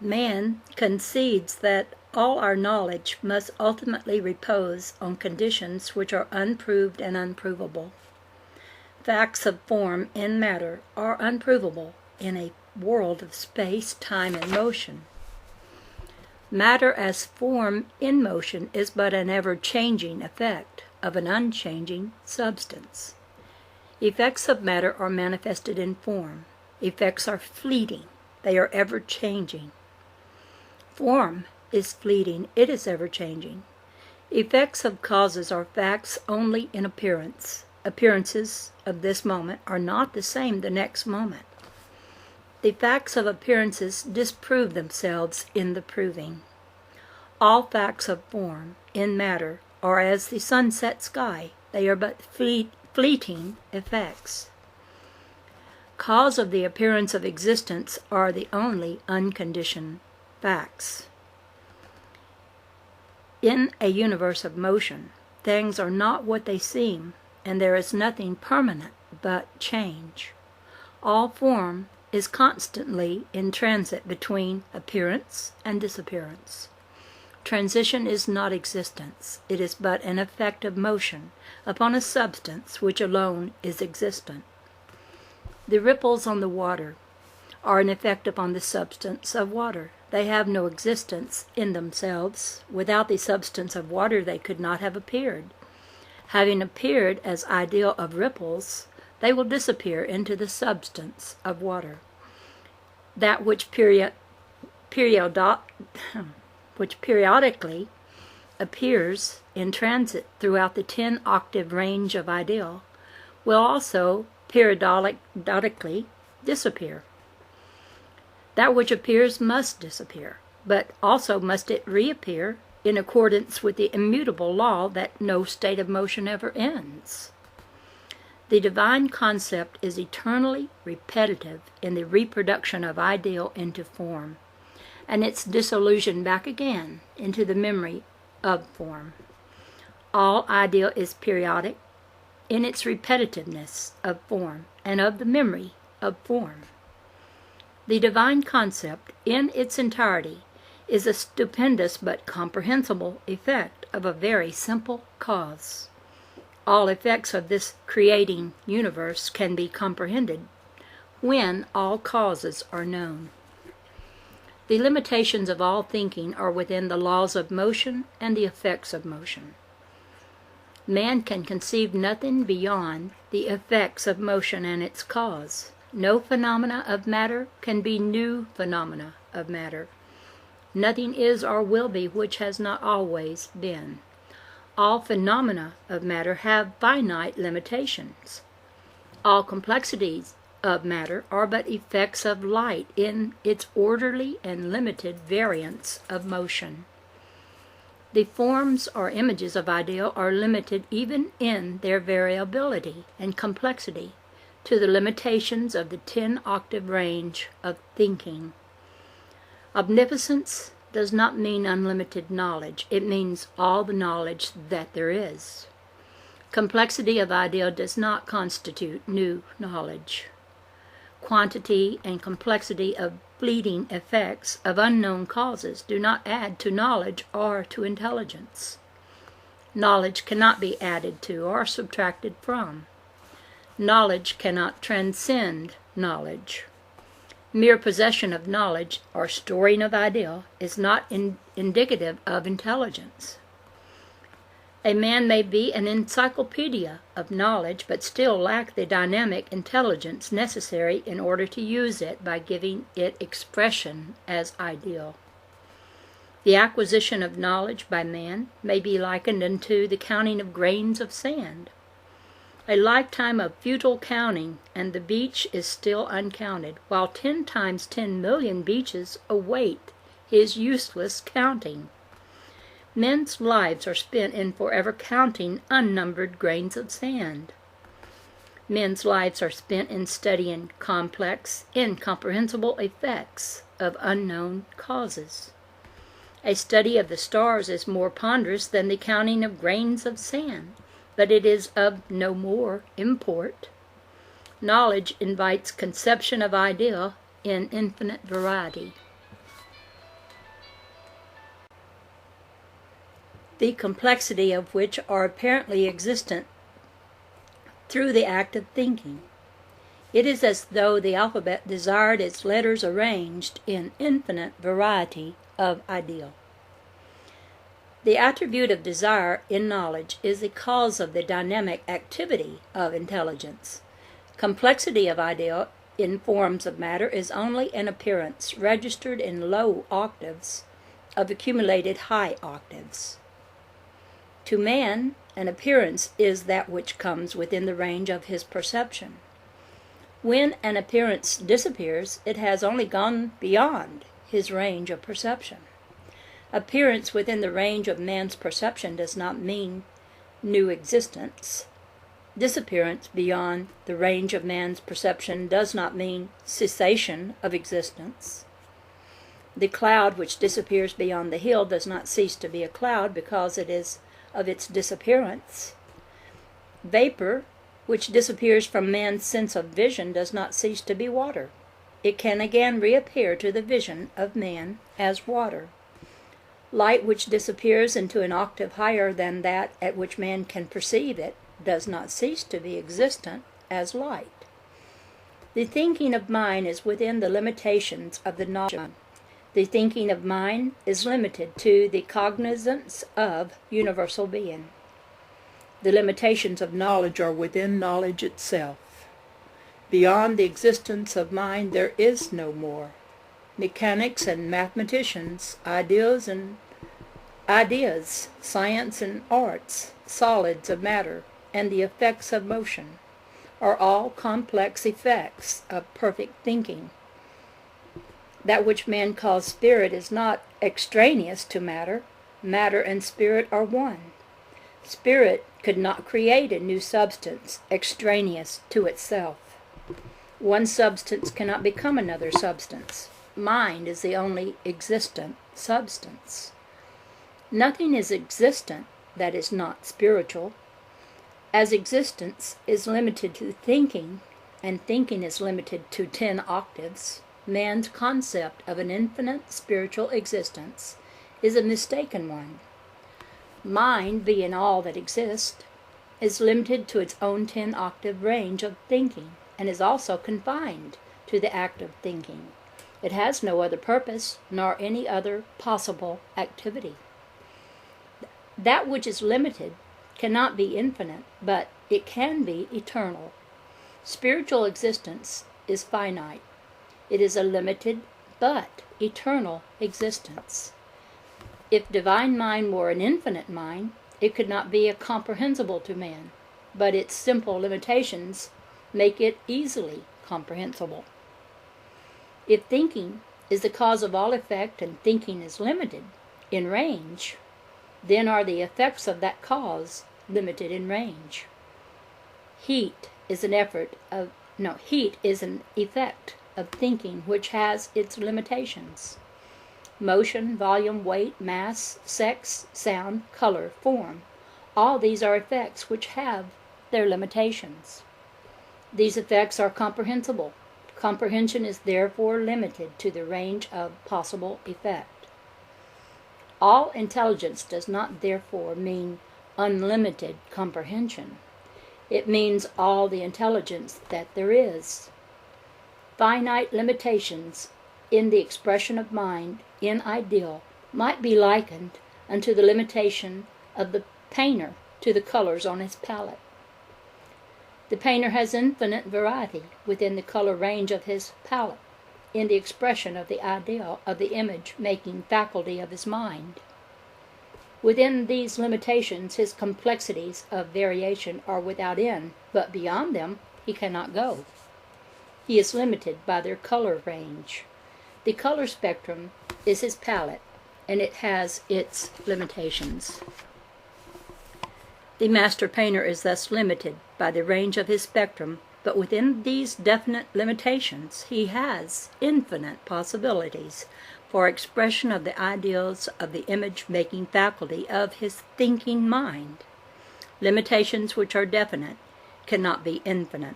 Man concedes that all our knowledge must ultimately repose on conditions which are unproved and unprovable. Facts of form in matter are unprovable in a world of space, time, and motion. Matter as form in motion is but an ever-changing effect of an unchanging substance. Effects of matter are manifested in form. Effects are fleeting. They are ever-changing. Form is fleeting. It is ever-changing. Effects of causes are facts only in appearance. Appearances of this moment are not the same the next moment. The facts of appearances disprove themselves in the proving. All facts of form in matter are as the sunset sky. They are but fleeting effects. Cause of the appearance of existence are the only unconditioned facts. In a universe of motion, things are not what they seem, and there is nothing permanent but change. All form is constantly in transit between appearance and disappearance. Transition is not existence. It is but an effect of motion upon a substance which alone is existent. The ripples on the water are an effect upon the substance of water. They have no existence in themselves. Without the substance of water they could not have appeared. Having appeared as ideal of ripples, they will disappear into the substance of water. That which periodically appears in transit throughout the 10-octave range of ideal will also periodically disappear. That which appears must disappear, but also must it reappear in accordance with the immutable law that no state of motion ever ends. The divine concept is eternally repetitive in the reproduction of ideal into form, and its dissolution back again into the memory of form. All ideal is periodic in its repetitiveness of form and of the memory of form. The divine concept in its entirety is a stupendous but comprehensible effect of a very simple cause. All effects of this creating universe can be comprehended when all causes are known. The limitations of all thinking are within the laws of motion and the effects of motion. Man can conceive nothing beyond the effects of motion and its cause. No phenomena of matter can be new phenomena of matter. Nothing is or will be which has not always been. All phenomena of matter have finite limitations. All complexities of matter are but effects of light in its orderly and limited variance of motion. The forms or images of ideal are limited even in their variability and complexity to the limitations of the 10-octave range of thinking. Omnipotence does not mean unlimited knowledge. It means all the knowledge that there is. Complexity of ideal does not constitute new knowledge. Quantity and complexity of fleeting effects of unknown causes do not add to knowledge or to intelligence. Knowledge cannot be added to or subtracted from. Knowledge cannot transcend knowledge. Mere possession of knowledge or storing of ideal is not indicative of intelligence. A man may be an encyclopedia of knowledge but still lack the dynamic intelligence necessary in order to use it by giving it expression as ideal. The acquisition of knowledge by man may be likened unto the counting of grains of sand. A lifetime of futile counting, and the beach is still uncounted, while 10 times 10 million beaches await his useless counting. Men's lives are spent in forever counting unnumbered grains of sand. Men's lives are spent in studying complex, incomprehensible effects of unknown causes. A study of the stars is more ponderous than the counting of grains of sand, but it is of no more import. Knowledge invites conception of ideal in infinite variety. the complexity of which are apparently existent through the act of thinking. It is as though the alphabet desired its letters arranged in infinite variety of ideal. The attribute of desire in knowledge is the cause of the dynamic activity of intelligence. Complexity of ideal in forms of matter is only an appearance registered in low octaves of accumulated high octaves. To man, an appearance is that which comes within the range of his perception. When an appearance disappears, it has only gone beyond his range of perception. Appearance within the range of man's perception does not mean new existence. Disappearance beyond the range of man's perception does not mean cessation of existence. The cloud which disappears beyond the hill does not cease to be a cloud because it is of its disappearance. Vapor which disappears from man's sense of vision does not cease to be water. It can again reappear to the vision of man as water. Light which disappears into an octave higher than that at which man can perceive it does not cease to be existent as light. The thinking of mind is within the limitations of the knowledge. The thinking of mind is limited to the cognizance of universal being. The limitations of knowledge are within knowledge itself. Beyond the existence of mind there is no more. Mechanics and mathematicians, ideas, science and arts, solids of matter, and the effects of motion are all complex effects of perfect thinking. That which man calls spirit is not extraneous to matter. Matter and spirit are one. Spirit could not create a new substance extraneous to itself. One substance cannot become another substance. Mind is the only existent substance. Nothing is existent that is not spiritual. As existence is limited to thinking, and thinking is limited to 10 octaves, man's concept of an infinite spiritual existence is a mistaken one. Mind, being all that exists, is limited to its own 10-octave range of thinking, and is also confined to the act of thinking. It has no other purpose, nor any other possible activity. That which is limited cannot be infinite, but it can be eternal. Spiritual existence is finite. It is a limited but eternal existence. If divine mind were an infinite mind, it could not be comprehensible to man, but its simple limitations make it easily comprehensible. If thinking is the cause of all effect and thinking is limited in range, then are the effects of that cause limited in range. Heat is an effect of thinking which has its limitations. Motion, volume, weight, mass, sex, sound, color, form, all these are effects which have their limitations. These effects are comprehensible. Comprehension is therefore limited to the range of possible effect. All intelligence does not therefore mean unlimited comprehension. It means all the intelligence that there is. Finite limitations in the expression of mind in ideal might be likened unto the limitation of the painter to the colors on his palette. The painter has infinite variety within the color range of his palette in the expression of the ideal of the image-making faculty of his mind. Within these limitations, his complexities of variation are without end, but beyond them he cannot go. He is limited by their color range. The color spectrum is his palette, and it has its limitations. The master painter is thus limited by the range of his spectrum, but within these definite limitations he has infinite possibilities for expression of the ideals of the image-making faculty of his thinking mind. Limitations which are definite cannot be infinite.